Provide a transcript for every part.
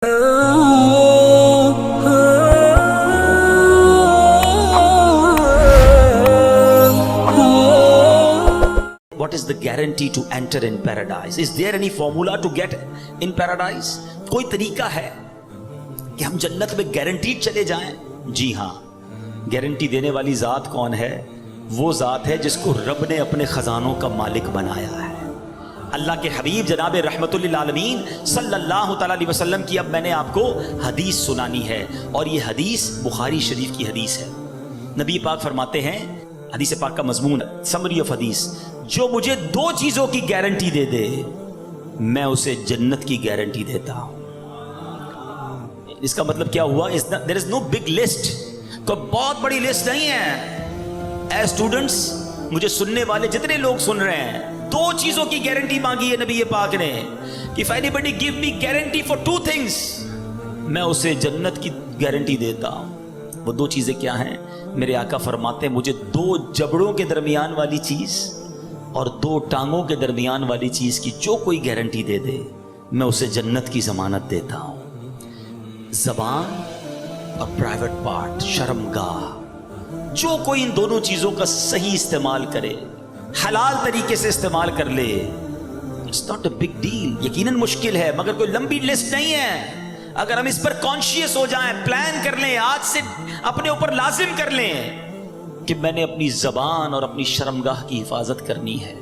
What is the guarantee to enter in paradise? Is there any formula to get in paradise? कोई तरीका है कि हम जन्नत में गारंटीड चले जाएं? जी हाँ, गारंटी देने वाली जात कौन है? वो जात है जिसको रब ने अपने खजानों का मालिक बनाया है। अल्लाह के हबीब जनाब रहमतुल लिल आलमीन सल्लल्लाहु तआला अलैहि वसल्लम की अब मैंने आपको हदीस सुनानी है, और ये हदीस बुखारी शरीफ की हदीस है। नबी पाक फरमाते हैं, हदीस पाक का मजमून समरी ऑफ हदीस, जो मुझे दो चीजों की गारंटी दे दे मैं उसे जन्नत की गारंटी देता हूं। इसका मतलब क्या हुआ? There is no big list, कोई बहुत बड़ी लिस्ट नहीं है। एज स्टूडेंट्स, मुझे सुनने वाले जितने लोग सुन रहे हैं, दो चीजों की गारंटी मांगी है नबी पाक ने कि if anybody give me guarantee for two things, मैं उसे जन्नत की गारंटी देता हूं। वो दो चीजें क्या हैं? मेरे आका फरमाते हैं, मुझे दो जबड़ों के दरमियान वाली चीज और दो टांगों के दरमियान वाली चीज की जो कोई गारंटी दे दे मैं उसे जन्नत की जमानत देता हूं। जबान और प्राइवेट पार्ट, शर्मगाह, जो कोई इन दोनों चीजों का सही इस्तेमाल करे, हलाल तरीके से इस्तेमाल कर ले, it's not a big deal. यकीनन मुश्किल है मगर कोई लंबी लिस्ट नहीं है। अगर हम इस पर कॉन्शियस हो जाएं, प्लान कर लें, आज से अपने ऊपर लाजिम कर लें कि मैंने अपनी जबान और अपनी शर्मगाह की हिफाजत करनी है।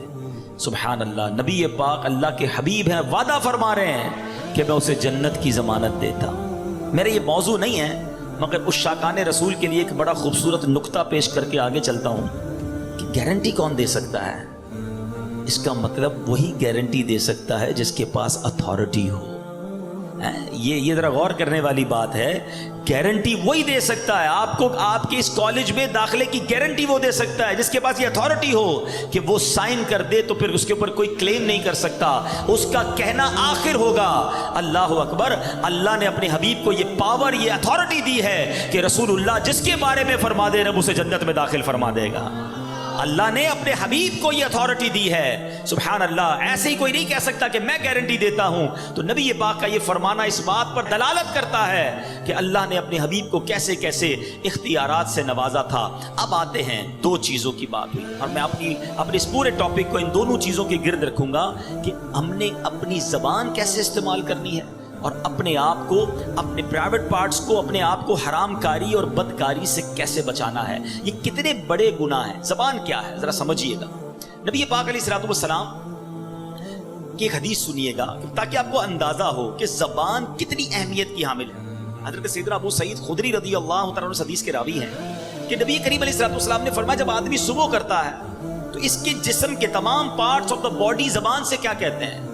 सुभान अल्लाह, नबी पाक अल्लाह के हबीब हैं, वादा फरमा रहे हैं कि मैं उसे जन्नत की जमानत देता हूं। मेरा ये मौजू नहीं है मगर उस शाकाने रसूल के लिए एक बड़ा खूबसूरत नुक्ता पेश करके आगे चलता हूं कि गारंटी कौन दे सकता है? इसका मतलब वही गारंटी दे सकता है जिसके पास अथॉरिटी हो। ये जरा गौर करने वाली बात है। गारंटी वही दे सकता है आपको, आपके इस कॉलेज में दाखिले की गारंटी वो दे सकता है जिसके पास ये अथॉरिटी हो कि वो साइन कर दे तो फिर उसके ऊपर कोई क्लेम नहीं कर सकता, उसका कहना आखिर होगा। अल्लाह अकबर, अल्लाह ने अपने हबीब को ये पावर, ये अथॉरिटी दी है कि रसूलुल्लाह जिसके बारे में फरमा दे रब उसे जन्नत में दाखिल फरमा देगा। अल्लाह ने अपने हबीब को ये अथॉरिटी दी है। सुभान अल्लाह, ऐसे ही कोई नहीं कह सकता कि मैं गारंटी देता हूं। तो नबी पाक का ये फरमाना इस बात पर दलालत करता है कि अल्लाह ने अपने हबीब को कैसे कैसे इख्तियारात से नवाजा था। अब आते हैं दो चीजों की बात हुई, और मैं अपने इस पूरे टॉपिक को इन दोनों चीजों के गिर्द रखूंगा कि हमने अपनी जबान कैसे इस्तेमाल करनी है और अपने आप को, अपने प्राइवेट पार्ट्स को, अपने आप को हरामकारी और बदकारी से कैसे बचाना है। ये कितने बड़े गुनाह हैं। जबान क्या है जरा समझिएगा। नबी पाक अलैहिस्सलातु वस्सलाम की एक हदीस सुनिएगा ताकि आपको अंदाजा हो कि जबान कितनी अहमियत की हामिल है। हजरत सैयदना अबू सईद खुदरी रज़ियल्लाहु तआला अन्हु हदीस के रावी हैं कि नबी करीम अलैहिस्सलातु वस्सलाम ने फरमाया, जब आदमी सुबह करता है तो इसके जिस्म के तमाम पार्ट्स ऑफ द बॉडी जबान से क्या कहते हैं?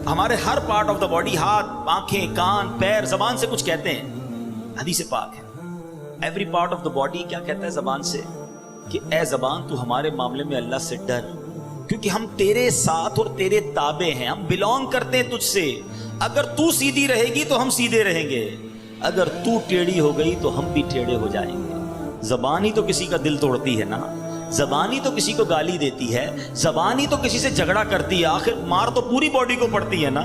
हमारे हर पार्ट ऑफ द बॉडी, हाथ, आंखें, कान, पैर, जबान से कुछ कहते हैं। हदीस पाक है, every part of the body क्या कहता है जबान से कि ए जबान तू हमारे मामले में अल्लाह से डर, क्योंकि हम तेरे साथ और तेरे ताबे हैं, हम बिलोंग करते हैं तुझसे। अगर तू सीधी रहेगी तो हम सीधे रहेंगे, अगर तू टेढ़ी हो गई तो हम भी टेढ़े हो जाएंगे। जबान ही तो किसी का दिल तोड़ती है ना, जबान ही तो किसी को गाली देती है, जबान ही तो किसी से झगड़ा करती है। आखिर मार तो पूरी बॉडी को पड़ती है ना।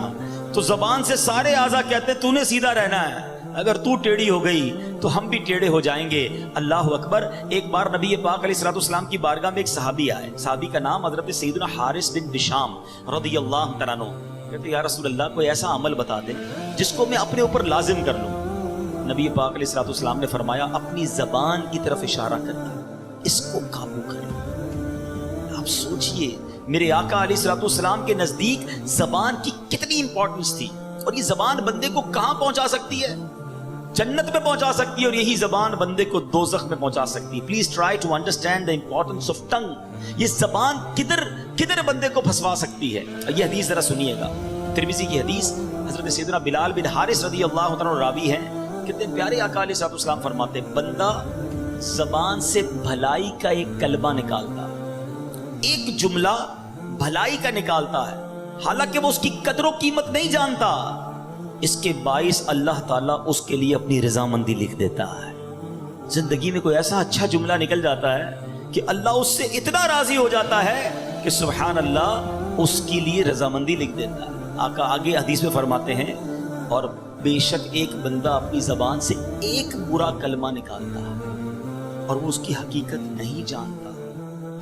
तो जबान से सारे आज़ा कहते तूने सीधा रहना है, अगर तू टेढ़ी हो गई तो हम भी टेढ़े हो जाएंगे। अल्लाह अकबर। एक बार नबी पाक अलैहिस्सलातु वस्सलाम की बारगाह में एक सहाबी आए। सहाबी का नाम हजरत सैयदना हारिस बिन बिशाम रज़ियल्लाहु तआला अन्हु। कहते या रसूलल्लाह, कोई ऐसा अमल बता दे जिसको मैं अपने ऊपर लाजिम कर लूं। नबी पाक अलैहिस्सलातु वस्सलाम ने फरमाया, अपनी जबान की तरफ इशारा करके इसको काबू करो। आप सोचिए, मेरे आका अलैहिस्सलातु वस्सलाम के नजदीक जबान की कितनी इंपॉर्टेंस थी, और ये जबान बंदे को कहां पहुंचा सकती है? जन्नत में पहुंचा सकती है, और यही जबान बंदे को दोज़ख में पहुंचा सकती है। Please try to understand the importance of tongue. ये जबान किधर किधर बंदे को फंसवा सकती है। ये हदीस जरा सुनिएगा, तिरमिज़ी की हदीस। हजरत सैयदना बिलाल बिन हारिस रज़ियल्लाहु तआला रावी हैं। कितने प्यारे आका अलैहिस्सलातु वस्सलाम फरमाते, बंदा जबान से भलाई का एक कलमा निकालता, एक जुमला भलाई का निकालता है, हालांकि वो उसकी कदर और कीमत नहीं जानता, इसके बाइस अल्लाह ताला उसके लिए अपनी रजामंदी लिख देता है। जिंदगी में कोई ऐसा अच्छा जुमला निकल जाता है कि अल्लाह उससे इतना राजी हो जाता है कि सुभान अल्लाह उसके लिए रजामंदी लिख देता है। आका आगे हदीस में फरमाते हैं, और بے شک ایک بندہ اپنی زبان سے ایک برا کلمہ نکالتا ہے اور وہ اس کی حقیقت نہیں جانتا،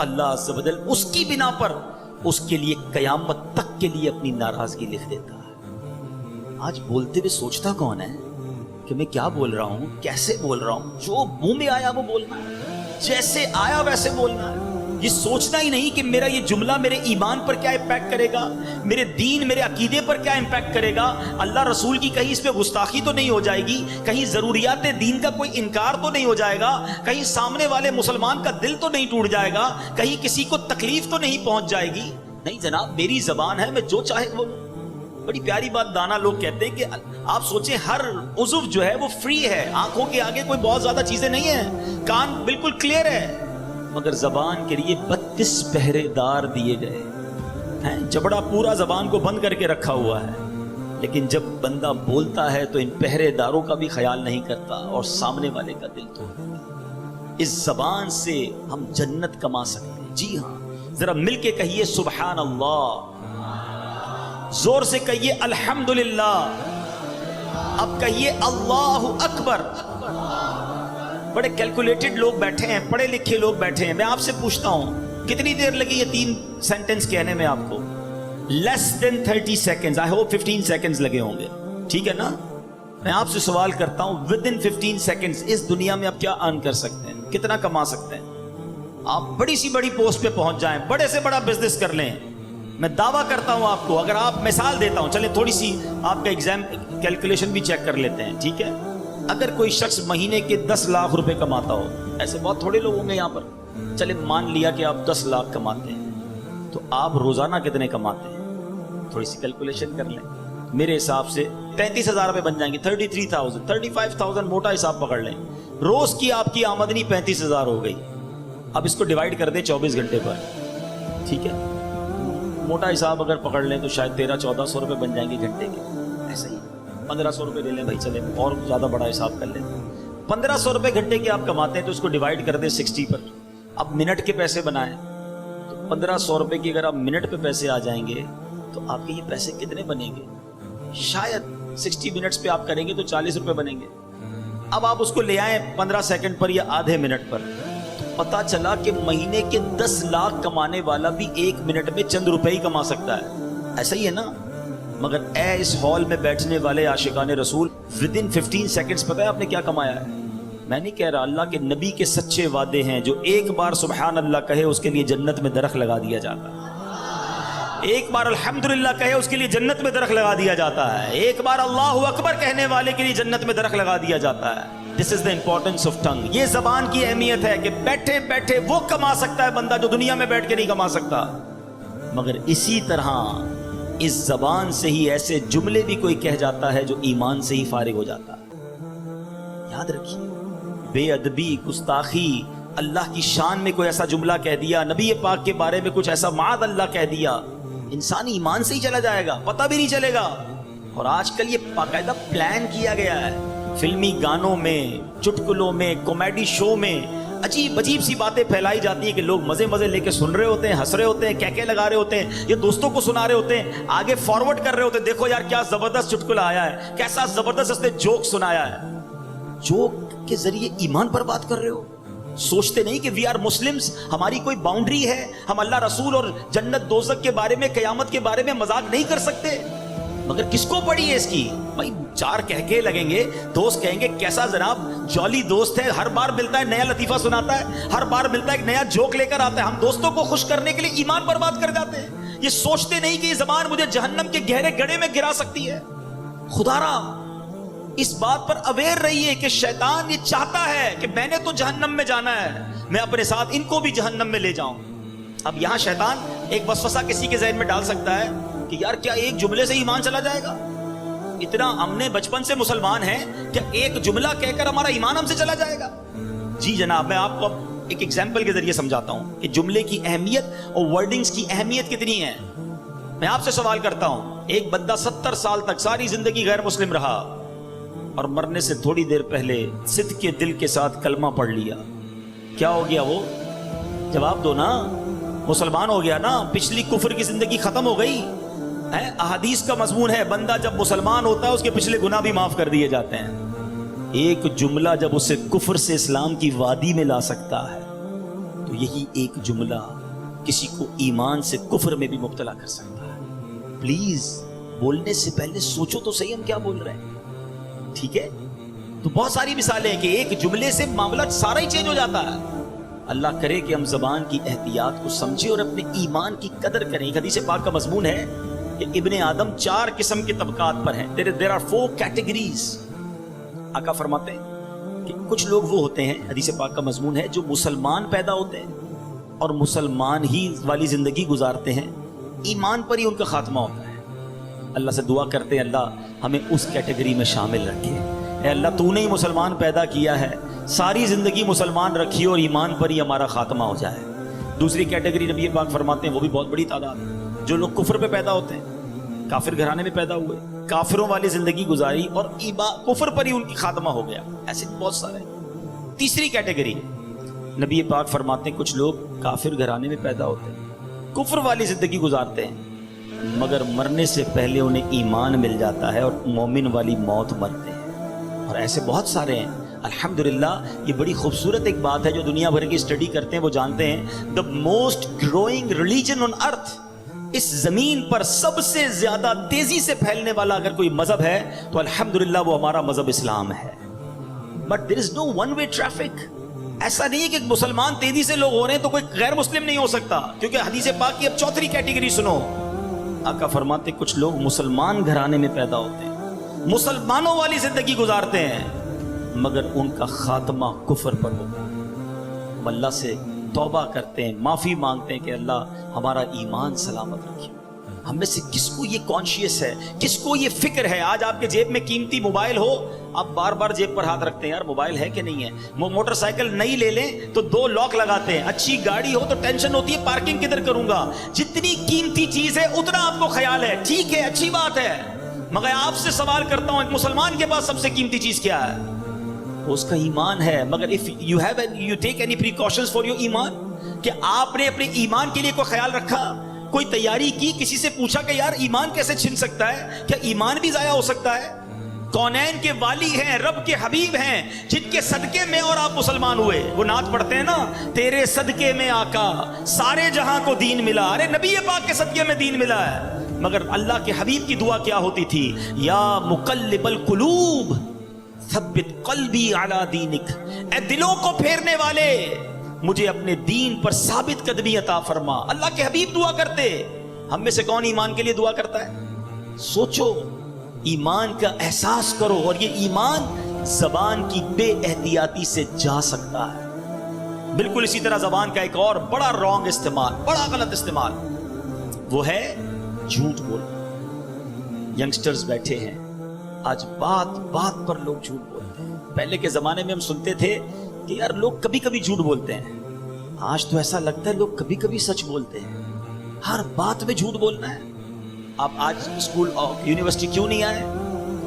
اللہ عز و جل اس کی بنا پر اس کے لیے قیامت تک کے لیے اپنی ناراضگی لکھ دیتا ہے۔ آج بولتے ہوئے سوچتا کون ہے کہ میں کیا بول رہا ہوں، کیسے بول رہا ہوں؟ جو منہ میں آیا وہ بولنا ہے، جیسے آیا ویسے بولنا ہے۔ یہ سوچنا ہی نہیں کہ میرا یہ جملہ میرے ایمان پر کیا امپیکٹ کرے گا، میرے دین میرے عقیدے پر کیا امپیکٹ کرے گا، اللہ رسول کی کہیں اس پہ گستاخی تو نہیں ہو جائے گی، کہیں ضروریات دین کا کوئی انکار تو نہیں ہو جائے گا، کہیں سامنے والے مسلمان کا دل تو نہیں ٹوٹ جائے گا، کہیں کسی کو تکلیف تو نہیں پہنچ جائے گی۔ نہیں جناب، میری زبان ہے، میں جو چاہے بولوں۔ بڑی پیاری بات دانا لوگ کہتے ہیں کہ آپ سوچیں ہر عضو جو ہے وہ فری ہے، آنکھوں کے آگے کوئی بہت زیادہ چیزیں نہیں ہیں، کان بالکل کلیئر ہے، مگر زبان کے لیے 32 پہرے دار دیے گئے ہیں۔ جبڑا پورا زبان کو بند کر کے رکھا ہوا ہے، لیکن جب بندہ بولتا ہے تو ان پہرے داروں کا بھی خیال نہیں کرتا اور سامنے والے کا دل توڑ دیتا ہے۔ اس زبان سے ہم جنت کما سکتے ہیں۔ جی ہاں، ذرا مل کے کہیے سبحان اللہ، زور سے کہیے الحمدللہ، اب کہیے اللہ اکبر۔ بڑے کیلکولیٹڈ لوگ بیٹھے ہیں، پڑھے لکھے لوگ بیٹھے ہیں، میں آپ سے پوچھتا ہوں کتنی دیر لگی یہ 3 سینٹنس کہنے میں آپ کو؟ لیس دین 30 سیکنڈز، آئی ہوپ 15 سیکنڈز لگے ہوں گے، ٹھیک ہے نا؟ میں آپ سے سوال کرتا ہوں ود ان 15 سیکنڈز اس دنیا میں آپ کیا ارن کر سکتے ہیں، کتنا کما سکتے ہیں؟ آپ بڑی سی بڑی پوسٹ پہ پہنچ جائیں، بڑے سے بڑا بزنس کر لیں، میں دعویٰ کرتا ہوں آپ کو، اگر آپ مثال دیتا ہوں، چلیں تھوڑی سی آپ کا ایگزام کیلکولیشن بھی چیک کر لیتے ہیں، ٹھیک ہے؟ اگر کوئی شخص مہینے کے 10 لاکھ روپے کماتا ہو، ایسے بہت تھوڑے لوگ ہوں گے یہاں پر، چلے مان لیا کہ آپ 10 لاکھ کماتے ہیں، تو آپ روزانہ کتنے کماتے ہیں؟ تھوڑی سی کیلکولیشن کر لیں، میرے حساب سے 33,000 روپے بن جائیں گے، 33,000 35,000 موٹا حساب پکڑ لیں، روز کی آپ کی آمدنی 35,000 ہو گئی۔ اب اس کو ڈیوائڈ کر دیں 24 گھنٹے پر، ٹھیک ہے؟ موٹا حساب اگر پکڑ لیں تو شاید 1300-1400 روپے بن جائیں گے گھنٹے کے، ایسا ہی 1500 روپے لے لیں بھائی، چلیں اور زیادہ بڑا حساب کر لیں، 1500 روپے گھنٹے کے آپ کماتے ہیں تو اس کو ڈیوائڈ کر دیں 60 پر، اب منٹ کے پیسے بنائیں تو 1500 روپے کی اگر آپ منٹ پہ پیسے آ جائیں گے تو آپ کے یہ پیسے کتنے بنیں گے؟ شاید 60 منٹس پہ آپ کریں گے تو 40 روپے بنیں گے۔ اب آپ اس کو لے آئیں 15 سیکنڈ پر یا آدھے منٹ پر، پتا چلا کہ مہینے کے 10 لاکھ کمانے والا بھی 1 منٹ میں چند روپے ہی کما سکتا ہے، ایسا ہی ہے نا؟ مگر اے اس ہال میں بیٹھنے والے عاشقان رسول، ود ان 15 سیکنڈز پتہ ہے آپ نے کیا کمایا ہے؟ میں نہیں کہہ رہا، اللہ کے نبی کے سچے وعدے ہیں، جو ایک بار سبحان اللہ کہے اس کے لیے جنت میں درخت لگا دیا جاتا ہے، ایک بار الحمدللہ کہے اس کے لیے جنت میں درخت لگا دیا جاتا ہے، ایک بار اللہ اکبر کہنے والے کے لیے جنت میں درخت لگا دیا جاتا ہے۔ دس از دا امپورٹنس آف ٹنگ۔ یہ زبان کی اہمیت ہے کہ بیٹھے بیٹھے وہ کما سکتا ہے بندہ جو دنیا میں بیٹھ کے نہیں کما سکتا، مگر اسی طرح اس زبان سے ہی ایسے جملے بھی کوئی کہہ جاتا ہے جو ایمان سے ہی فارغ ہو جاتا ہے۔ یاد رکھیے، بے ادبی، گستاخی، اللہ کی شان میں کوئی ایسا جملہ کہہ دیا، نبی پاک کے بارے میں کچھ ایسا معاذ اللہ کہہ دیا، انسان ایمان سے ہی چلا جائے گا، پتہ بھی نہیں چلے گا۔ اور آج کل یہ باقاعدہ پلان کیا گیا ہے، فلمی گانوں میں، چٹکلوں میں، کامیڈی شو میں عجیب عجیب سی باتیں پھیلائی جاتی ہیں کہ لوگ مزے مزے لے کے سن رہے ہوتے ہیں، ہنس رہے ہوتے ہیں، کہکے لگا رہے ہوتے ہیں، یہ دوستوں کو سنا رہے ہوتے ہیں، آگے فارورڈ کر رہے ہوتے ہیں، دیکھو یار کیا زبردست چٹکلا آیا ہے، کیسا زبردست اس نے جوک سنایا ہے۔ جوک کے ذریعے ایمان پر بات کر رہے ہو، سوچتے نہیں کہ وی آر مسلمز، ہماری کوئی باؤنڈری ہے، ہم اللہ رسول اور جنت دوزخ کے بارے میں، قیامت کے بارے میں مذاق نہیں کر سکتے۔ مگر کس کو پڑی ہے اس کی؟ بھائی 4 کہکے لگیں گے، دوست کہیں گے کیسا جناب جولی دوست ہے، ہر بار ملتا ہے نیا لطیفہ سناتا ہے، ہر بار ملتا ہے ایک نیا جوک لے کر آتا ہے، ہم دوستوں کو خوش کرنے کے لیے ایمان پر بات کر جاتے ہیں۔ یہ سوچتے نہیں کہ یہ زبان مجھے جہنم کے گہرے گڑھے میں گرا سکتی ہے۔ خدا را اس بات پر اویئر رہیے کہ شیطان یہ چاہتا ہے کہ میں نے تو جہنم میں جانا ہے، میں اپنے ساتھ ان کو بھی جہنم میں لے جاؤں۔ اب یہاں شیطان ایک وسوسہ کسی کے ذہن میں ڈال سکتا ہے کہ یار کیا ایک جملے سے ایمان چلا جائے گا؟ اتنا ہم نے بچپن سے مسلمان ہیں، کیا ایک جملہ کہہ کر ہمارا ایمان ہم سے چلا جائے گا؟ جی جناب، میں آپ کو ایک ایگزامپل کے ذریعے سمجھاتا ہوں کہ جملے کی اہمیت اور ورڈنگز کی اہمیت کتنی ہے۔ میں آپ سے سوال کرتا ہوں، ایک بندہ 70 سال تک ساری زندگی غیر مسلم رہا اور مرنے سے تھوڑی دیر پہلے صدق کے دل کے ساتھ کلمہ پڑھ لیا، کیا ہو گیا؟ وہ جواب دو نا، مسلمان ہو گیا نا، پچھلی کفر کی زندگی ختم ہو گئی۔ अहादीस का मजमून है, बंदा जब मुसलमान होता है उसके पिछले गुनाह भी माफ कर दिए जाते हैं। एक जुमला जब उसे कुफर से इस्लाम की वादी में ला सकता है, तो यही एक जुमला किसी को ईमान से कुफर में भी मुब्तला कर सकता है। प्लीज बोलने से पहले सोचो तो सही हम क्या बोल रहे हैं, ठीक है? तो बहुत सारी मिसालें हैं कि एक जुमले से मामला सारा ही चेंज हो जाता है। अल्लाह करे कि हम जबान की एहतियात को समझे और अपने ईमान की कदर करें। एक हदीस पाक का मजमून है कि इब्ने आदम 4 किस्म के तबकात पर हैं। There are 4 categories. आका फरमाते हैं कि कुछ लोग वो होते हैं, हदीस पाक का मजमून है, जो मुसलमान पैदा होते हैं और मुसलमान ही वाली जिंदगी गुजारते हैं, ईमान पर ही उनका खात्मा होता है। अल्लाह से दुआ करते हैं अल्लाह हमें उस कैटेगरी में शामिल रखे। ए अल्लाह तूने ही मुसलमान पैदा किया है, सारी जिंदगी मुसलमान रखी और ईमान पर ही हमारा खात्मा हो जाए। दूसरी कैटेगरी नबी पाक फरमाते हैं, वो भी बहुत बड़ी तादाद है, जो लोग कुफर पे पैदा होते हैं, काफिर घराने में पैदा हुए, काफिरों वाली जिंदगी गुजारी और कुफर पर ही उनकी खात्मा हो गया। ऐसे बहुत सारे। तीसरी कैटेगरी नबी पाक फरमाते हैं, कुछ लोग काफिर घराने में पैदा होते हैं, कुफर वाली जिंदगी गुजारते हैं, मगर मरने से पहले उन्हें ईमान मिल जाता है और मोमिन वाली मौत मरते हैं। और ऐसे बहुत सारे हैं। अल्हम्दुलिल्लाह, ये बड़ी खूबसूरत एक बात है, जो दुनिया भर की स्टडी करते हैं वो जानते हैं, the most growing religion on earth, इस जमीन पर सबसे ज्यादा तेजी से फैलने वाला अगर कोई मजहब है तो अल्हम्दुलिल्लाह वो हमारा मजहब इस्लाम है। But there is no one way traffic. ऐसा नहीं है कि मुसलमान तेजी से लोग हो रहे हैं तो कोई गैर मुस्लिम नहीं हो सकता, क्योंकि हदीस पाक की अब चौथी कैटेगरी सुनो। आका फरमाते कुछ लोग मुसलमान घराने में पैदा होते हैं, मुसलमानों वाली जिंदगी गुजारते हैं, मगर उनका खात्मा कुफर पर होगा। अल्लाह से तौबा करते हैं, माफी मांगते हैं कि अल्लाह हमारा ईमान सलामत रखिए। हम में से किसको ये कॉन्शियस है, किसको ये फिक्र है? आज आपके जेब में कीमती मोबाइल हो, आप बार बार जेब पर हाथ रखते हैं, यार मोबाइल है कि नहीं है। मोटरसाइकिल नई ले लें तो 2 लॉक लगाते हैं। अच्छी गाड़ी हो तो टेंशन होती है पार्किंग किधर करूंगा। जितनी कीमती चीज है उतना आपको ख्याल है, ठीक है, अच्छी बात है, मगर आपसे सवाल करता हूं, एक मुसलमान के पास सबसे कीमती चीज क्या है? उसका ईमान है। मगर if you take any precautions for your ईमान, कि आपने अपने ईमान के लिए कोई ख्याल रखा, कोई तैयारी की, किसी से पूछा कि यार ईमान कैसे छिन सकता है, क्या ईमान भी जाया हो सकता है? कौनैन के वाली हैं, रब के हबीब हैं, जिनके सदके में और आप मुसलमान हुए। वो नात पढ़ते हैं ना, तेरे सदके में आका सारे जहां को दीन मिला। अरे नबी पाक के सदके में दीन मिला है। मगर अल्लाह के हबीब की दुआ क्या होती थी? या मुकल्लिबल कुलूब सब्बित कल्बी अला दीनिक, ए दिलों को फेरने वाले, मुझे अपने दीन पर साबित कदमी अता फरमा। अल्लाह के हबीब दुआ करते। हम में से कौन ईमान के लिए दुआ करता है? सोचो, ईमान का एहसास करो। और ये ईमान जबान की बेएहतियाती से जा सकता है। बिल्कुल इसी तरह जबान का एक और बड़ा रॉन्ग इस्तेमाल, बड़ा गलत इस्तेमाल, वो है झूठ बोलना। यंगस्टर्स बैठे हैं, आज बात बात पर लोग झूठ बोलते हैं। पहले के जमाने में हम सुनते थे कि यार लोग कभी कभी झूठ बोलते हैं, आज तो ऐसा लगता है लोग कभी कभी सच बोलते हैं। हर बात में झूठ बोलना है। आप आज स्कूल और यूनिवर्सिटी क्यों नहीं आए?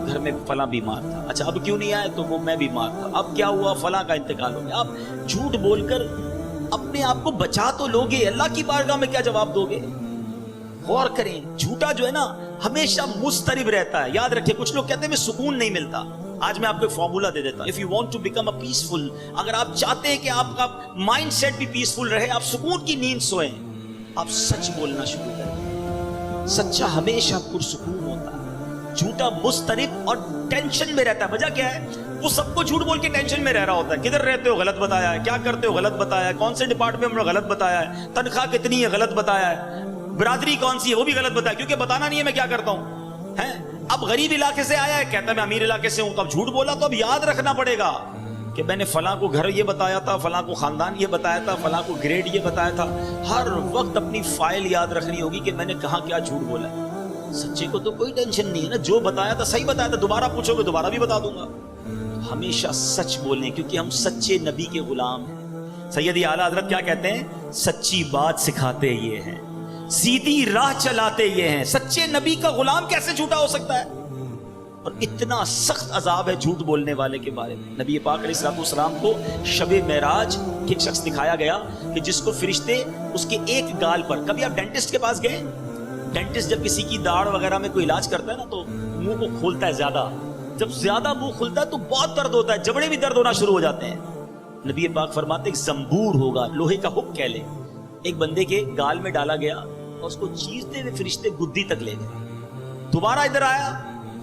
घर में फला बीमार था। अच्छा, अब क्यों नहीं आए? तो वो मैं बीमार था। अब क्या हुआ? फला का इंतकाल हो गया। आप झूठ बोलकर अपने आप को बचा तो लोगे, अल्लाह की बारगाह में क्या जवाब दोगे? गौर करें, झूठा जो है ना हमेशा मुस्तरिब रहता है। याद रखिए, कुछ लोग कहते हैं सुकून नहीं मिलता। आज मैं आपको एक फॉर्मूला दे देता हूं। If you want to become a peaceful, अगर आप चाहते हैं कि आपका माइंडसेट भी पीसफुल रहे, आप सुकून की नींद सोएं, आप सच बोलना शुरू करें। सच्चा हमेशा पुरसुकून होता है, झूठा मुस्तरिब और टेंशन में रहता है। वजह क्या है? वो सबको झूठ बोल के टेंशन में रह रहा होता है। किधर रहते हो? गलत बताया है। क्या करते हो? गलत बताया है। कौन से डिपार्टमेंट में? गलत बताया है। तनख्वाह कितनी है? गलत बताया है। बिरादरी कौन सी है? वो भी गलत बताया, क्योंकि बताना नहीं है मैं क्या करता हूं। हैं? अब गरीब इलाके से आया है, कहता मैं अमीर इलाके से हूं, तो अब झूठ बोला तो अब याद रखना पड़ेगा कि मैंने फलां को घर ये बताया था, फलां को खानदान ये बताया था, फलां को ग्रेड ये बताया था। हर वक्त अपनी फाइल याद रखनी होगी कि मैंने कहां क्या झूठ बोला है। सच्चे को तो कोई टेंशन नहीं है ना, जो बताया था सही बताया था, दोबारा पूछोगे दोबारा भी बता दूंगा। तो हमेशा सच बोलें, क्योंकि हम सच्चे नबी के गुलाम हैं। सैयदी आला हज़रत क्या कहते हैं? सच्ची बात सिखाते ये हैं, सीधी राह चलाते ये हैं। सच्चे नबी का गुलाम कैसे झूठा हो सकता है? और इतना सख्त अजाब है झूठ बोलने वाले के बारे में। नबी पाक अलैहिस्सलाम को शबे मेराज एक शख्स दिखाया गया कि जिसको फरिश्ते उसके एक गाल पर, कभी आप डेंटिस्ट के पास गए? डेंटिस्ट जब किसी की दाढ़ वगैरह में कोई इलाज करता है ना तो मुंह को खोलता है ज्यादा, जब ज्यादा मुंह खुलता है तो बहुत दर्द होता है, जबड़े भी दर्द होना शुरू हो जाते हैं। नबी पाक फरमाते एक जंबूर होगा, लोहे का हुक कह ले, एक बंदे के गाल में डाला गया और उसको चीरते हुए फरिश्ते गुद्दी तक ले गए। दोबारा इधर आया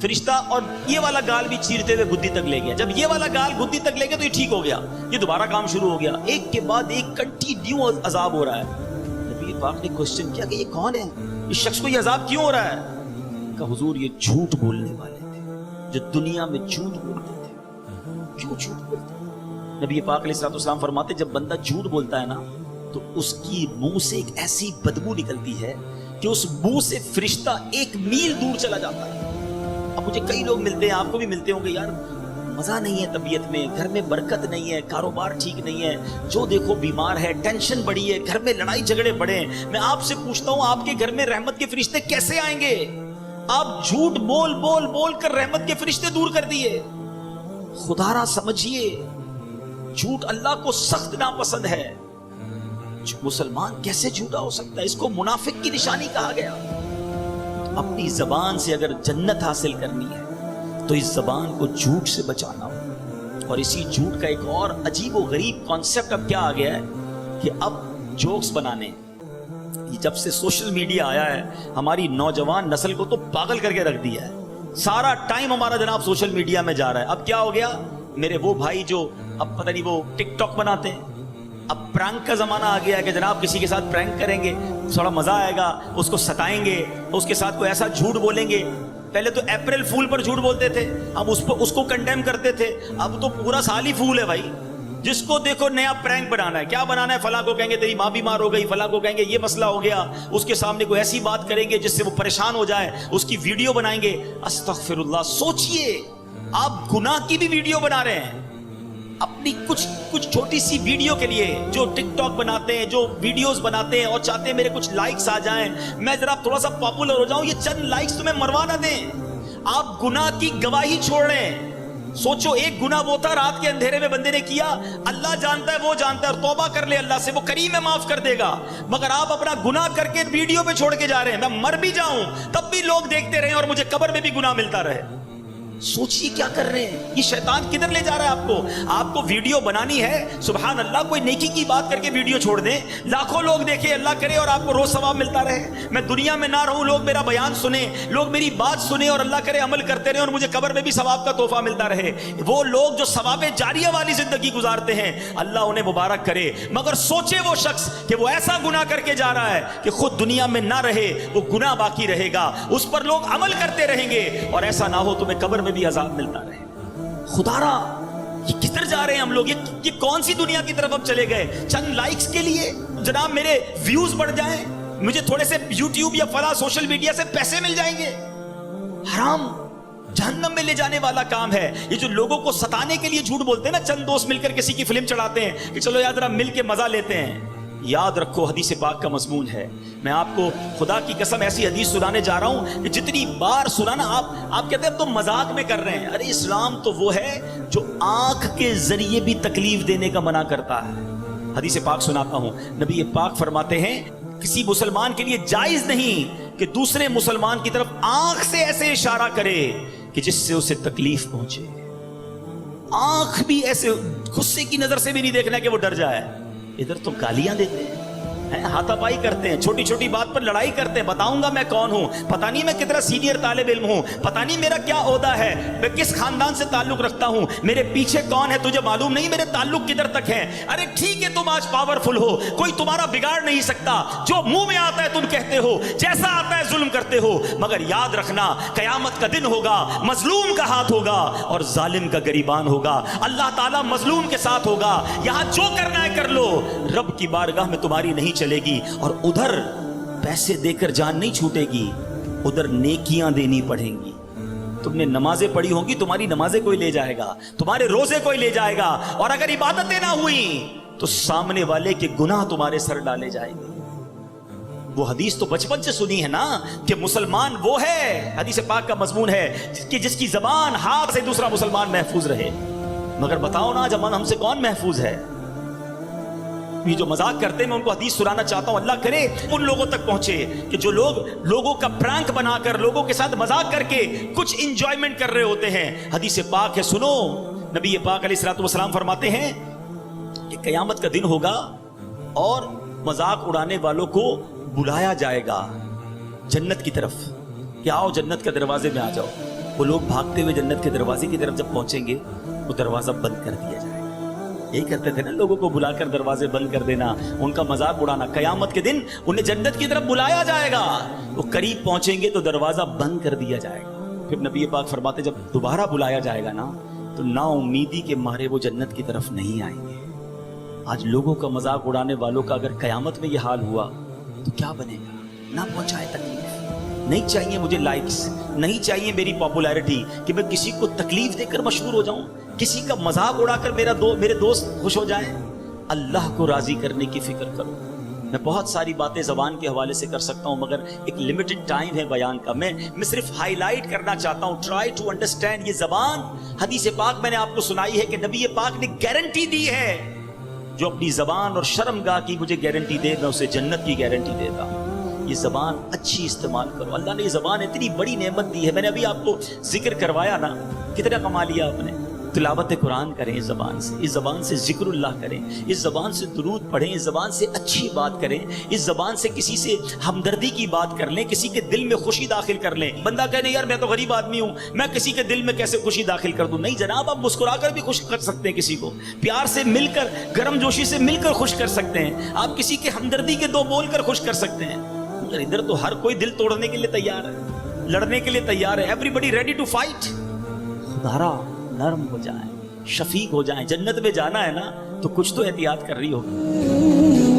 फरिश्ता और ये वाला गाल भी चीरते हुए गुद्दी तक ले गया। जब ये वाला गाल गुद्दी तक ले गया तो ये ठीक हो गया, ये दोबारा काम शुरू हो गया। एक के बाद एक कंटिन्यू अजाब हो रहा है। नबी पाक ने क्वेश्चन किया कि ये कौन है, इस शख्स को ये अजाब क्यों हो रहा है? कहा हुजूर ये झूठ बोलने वाले थे, जो दुनिया में झूठ बोलते थे। क्यों झूठ बोलते? नबी पाक अलैहिस्सलाम फरमाते जब बंदा झूठ बोलता है ना तो उसकी मुंह से एक ऐसी बदबू निकलती है कि उस मुंह से फरिश्ता 1 मील दूर चला जाता है। अब मुझे कई लोग मिलते हैं, आपको भी मिलते होंगे, यार मजा नहीं है तबीयत में, घर में बरकत नहीं है, कारोबार ठीक नहीं है, जो देखो बीमार है, टेंशन बढ़ी है, घर में लड़ाई झगड़े बढ़े। मैं आपसे पूछता हूं आपके घर में रहमत के फरिश्ते कैसे आएंगे? आप झूठ बोल बोल बोल कर रहमत के फरिश्ते दूर कर दिए। खुदारा समझिए, झूठ अल्लाह को सख्त नापसंद है। मुसलमान कैसे झूठा हो सकता है? इसको मुनाफिक की निशानी कहा गया। अपनी जबान से अगर जन्नत हासिल करनी है तो इस जबान को झूठ से बचाना हो। और इसी झूठ का एक और अजीब व गरीब कॉन्सेप्ट अब क्या आ गया है कि अब जोक्स बनाने, जब से सोशल मीडिया आया है हमारी नौजवान नस्ल को तो पागल करके रख दिया है। सारा टाइम हमारा जनाब सोशल मीडिया में जा रहा है। अब क्या हो गया, मेरे वो भाई जो अब पता नहीं वो टिकटॉक बनाते हैं, अब प्रैंक का जमाना आ गया है कि जनाब किसी के साथ प्रैंक करेंगे, थोड़ा मजा आएगा, उसको सताएंगे, उसके साथ कोई ऐसा झूठ बोलेंगे। पहले तो अप्रैल फूल पर झूठ बोलते थे, अब उसको कंडेम करते थे, अब तो पूरा साल ही फूल है भाई। जिसको देखो नया प्रैंक बनाना है, क्या बनाना है, फलां को कहेंगे तेरी माँ बीमार हो गई, फलां को कहेंगे ये मसला हो गया, उसके सामने कोई ऐसी बात करेंगे जिससे वो परेशान हो जाए, उसकी वीडियो बनाएंगे। अस्तगफिरुल्लाह, सोचिए आप गुनाह की भी वीडियो बना रहे हैं अपनी कुछ छोटी सी वीडियो के लिए। जो टिकटॉक बनाते हैं, जो वीडियोस बनाते हैं और चाहते हैं मेरे कुछ लाइक्स आ जाएं, मैं जरा थोड़ा सा पॉपुलर हो जाऊं, ये चंद लाइक्स तुम्हें मरवा ना दें। आप गुनाह की गवाही छोड़ रहे हैं। सोचो, एक गुनाह वो था रात के अंधेरे में बंदे ने किया, अल्लाह जानता है, वो जानता है, और तौबा कर ले अल्लाह से, वो करीम है, माफ कर देगा। मगर आप अपना गुनाह करके वीडियो पे छोड़ के जा रहे हैं। मैं मर भी जाऊं तब भी लोग देखते रहे और मुझे कब्र में भी गुनाह मिलता रहे। सोचिए क्या कर रहे हैं, ये शैतान किधर ले जा रहा है आपको वीडियो बनानी है, सुभान अल्लाह, कोई नेकी की बात करके वीडियो छोड़ दें, लाखों लोग देखें, अल्लाह करे और आपको रोज सवाब मिलता रहे। मैं दुनिया में ना रहूं, लोग मेरा बयान सुने, लोग मेरी बात सुने और अल्लाह करे अमल करते रहे और मुझे कब्र में भी सवाब का तोहफा मिलता रहे। वो लोग जो सवाबे जारिया वाली जिंदगी गुजारते हैं, अल्लाह उन्हें मुबारक करे। मगर सोचे वो शख्स कि वो ऐसा गुनाह करके जा रहा है कि खुद दुनिया में ना रहे, वो गुनाह बाकी रहेगा, उस पर लोग अमल करते रहेंगे और ऐसा ना हो तुम्हें कब्र भी अजाब मिलता रहे। खुदारा, ये किधर जा रहे हैं हम लोग? ये कौन सी दुनिया की तरफ अब चले गए? चंद लाइक्स के लिए जनाब मेरे व्यूज बढ़ जाएं, मुझे थोड़े से यूट्यूब या फला सोशल मीडिया से पैसे मिल जाएंगे। हराम, जहन्नम में ले जाने वाला काम है। ये जो लोगों को सताने के लिए झूठ बोलते हैं ना, चंद दोस्त मिलकर किसी की फिल्म चढ़ाते हैं कि चलो यार जरा मिल के मजा लेते हैं। याद रखो, हदीस पाक का मजमून है। मैं आपको खुदा की कसम ऐसी हदीस सुनाने जा रहा हूं कि जितनी बार सुनाना आप कहते हैं तो मजाक में कर रहे हैं। अरे इस्लाम तो वो है जो आंख के जरिए भी तकलीफ देने का मना करता है। हदीस पाक सुनाता हूं, नबी पाक फरमाते हैं किसी मुसलमान के लिए जायज नहीं कि दूसरे मुसलमान की तरफ आंख से ऐसे इशारा करे कि जिससे उसे तकलीफ पहुंचे। आंख भी ऐसे गुस्से की नजर से भी नहीं देखना कि वो डर जाए। इधर तो गालियां देते हैं, हाथापाई करते हैं, छोटी छोटी बात पर लड़ाई करते हैं। बताऊंगा मैं कौन हूं, पता नहीं मैं कितना सीनियर तालिब इल्म हूं, पता नहीं मेरा क्या ओहदा है, मैं किस खानदान से ताल्लुक रखता हूं, मेरे पीछे कौन है तुझे मालूम नहीं, मेरे ताल्लुक किधर तक है। अरे ठीक है, तुम आज पावरफुल हो, कोई तुम्हारा बिगाड़ नहीं सकता, जो मुंह में आता है तुम कहते हो, जैसा आता है जुल्म करते हो। मगर याद रखना, कयामत का दिन होगा, मजलूम का हाथ होगा और जालिम का गरीबान होगा। अल्लाह ताला मजलूम के साथ होगा। यहां जो करना है कर लो, रब की बारगाह में तुम्हारी नहीं चलेगी। और उधर पैसे देकर जान नहीं छूटेगी, उधर नेकियां देनी पड़ेंगी। तुमने नमाजें पढ़ी होंगी, तुम्हारी नमाजें कोई ले जाएगा, तुम्हारे रोजे कोई ले जाएगा, और अगर इबादतें ना हुई तो सामने वाले के गुनाह तुम्हारे सर डाले जाएंगे। वो हदीस तो बचपन से सुनी है ना कि मुसलमान वो है, हदीस पाक का मजमून है कि जिसकी जबान हाथ से दूसरा मुसलमान महफूज रहे। मगर बताओ ना, आज अमन हमसे कौन महफूज है? یہ جو مذاق کرتے ہیں میں ان کو حدیث سنانا چاہتا ہوں, اللہ کرے ان لوگوں تک پہنچے کہ جو لوگ لوگوں کا پرانک بنا کر, لوگوں کے ساتھ مذاق کر کے کچھ انجوائمنٹ کر رہے ہوتے ہیں. حدیث پاک ہے, سنو, نبی پاک علیہ الصلوۃ والسلام فرماتے ہیں کہ قیامت کا دن ہوگا اور مذاق اڑانے والوں کو بلایا جائے گا جنت کی طرف کہ آؤ جنت کے دروازے میں آ جاؤ. وہ لوگ بھاگتے ہوئے جنت کے دروازے کی طرف جب پہنچیں گے وہ دروازہ بند کر دیا جائے گا. یہی کرتے تھے نا لوگوں کو بلا کر دروازے بند کر دینا, ان کا مذاق اڑانا. قیامت کے دن انہیں جنت کی طرف بلایا جائے گا, وہ قریب پہنچیں گے تو دروازہ بند کر دیا جائے گا. پھر نبی پاک فرماتے جب دوبارہ بلایا جائے گا نا تو نا امیدی کے مارے وہ جنت کی طرف نہیں آئیں گے. آج لوگوں کا مذاق اڑانے والوں کا اگر قیامت میں یہ حال ہوا تو کیا بنے گا؟ نہ پہنچائے تکلیف. نہیں چاہیے مجھے لائکس, نہیں چاہیے میری پاپولیرٹی کہ میں کسی کو تکلیف دے کر مشہور ہو جاؤں, کسی کا مذاق اڑا کر میرے دوست خوش ہو جائیں. اللہ کو راضی کرنے کی فکر کرو. میں بہت ساری باتیں زبان کے حوالے سے کر سکتا ہوں مگر ایک لمیٹڈ ٹائم ہے بیان کا. میں صرف ہائی لائٹ کرنا چاہتا ہوں. Try to understand. یہ زبان, حدیث پاک میں نے آپ کو سنائی ہے کہ نبی پاک نے گارنٹی دی ہے, جو اپنی زبان اور شرمگاہ کی مجھے گارنٹی دے میں اسے جنت کی گارنٹی دیتا ہوں. یہ زبان اچھی استعمال کرو. اللہ نے یہ زبان اتنی بڑی نعمت دی ہے. میں نے ابھی آپ کو ذکر کروایا نا, کتنا کما لیا آپ نے. تلاوت قرآن کریں اس زبان سے, اس زبان سے ذکر اللہ کریں, اس زبان سے درود پڑھیں, اس زبان سے اچھی بات کریں, اس زبان سے کسی سے ہمدردی کی بات کر لیں, کسی کے دل میں خوشی داخل کر لیں. بندہ کہنے یار میں تو غریب آدمی ہوں, میں کسی کے دل میں کیسے خوشی داخل کر دوں. نہیں جناب, آپ مسکرا کر بھی خوش کر سکتے ہیں کسی کو, پیار سے مل کر, گرم جوشی سے مل کر خوش کر سکتے ہیں. آپ کسی کے ہمدردی کے دو بول کر خوش کر سکتے ہیں. مگر ادھر تو ہر کوئی دل توڑنے کے لیے تیار ہے, لڑنے کے لیے تیار ہے. Everybody ready to fight. خدارا نرم ہو جائیں, شفیق ہو جائیں. جنت میں جانا ہے نا تو کچھ تو احتیاط کر رہی ہوگی.